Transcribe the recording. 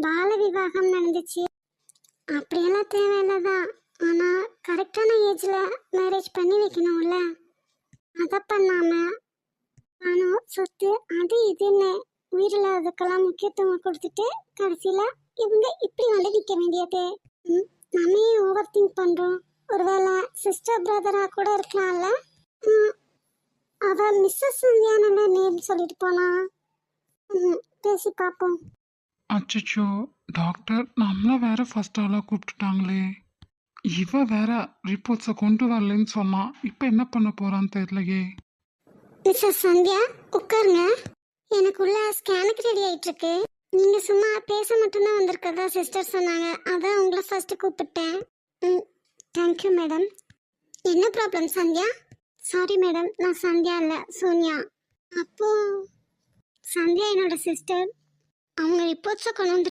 பால விவாகம் நடந்துச்சு. அப்படியெல்லாம் தேவையில்லதான். ஆனா கரெக்டான ஏஜ்ல மேரேஜ் பண்ணி வைக்கணும்ல. அதை பண்ணாம பணம் சொத்து அது இதுன்னு உயிரில்லாததுக்கெல்லாம் முக்கியத்துவம் கொடுத்துட்டு கடைசியில இவங்க இப்படி வந்து நிற்க வேண்டியது. நம்ம ஓவர் திங்க் பண்றோம். ஒருவேளை சிஸ்டர் பிரதரா கூட இருக்கலாம்ல. அவ மிஸ்ஸஸ் சந்தியானோட நேம் சொல்லிட்டு போனா. பேசி பார்ப்போம். அச்சோ, டாக்டர் நம்மள வேற ஃபர்ஸ்ட் ஆளாக கூப்பிட்டுட்டாங்களே. இவ வேற ரிப்போர்ட்ஸை கொண்டு வரலன்னு சொன்னா. இப்போ என்ன பண்ண போறான்னு தெரியலையே. மிஸ்ஸஸ் சந்தியா உட்காருங்க. எனக்குள்ள ஸ்கேனுக்கு ரெடி ஆயிட்டு இருக்கு. நீங்க சும்மா பேச மட்டும்தான் வந்திருக்கதா சிஸ்டர் சொன்னாங்க. அதான் உங்களை ஃபர்ஸ்ட் கூப்பிட்டேன். Thank you madam. என்ன ப்ராப்ளம் சந்தியா? சாரி மேடம், நான் சந்தியா இல்லை சோனியா. அப்போ சந்தியா என்னோட சிஸ்டர். அவங்க ரிப்போர்ட்ஸை கொண்டு வந்து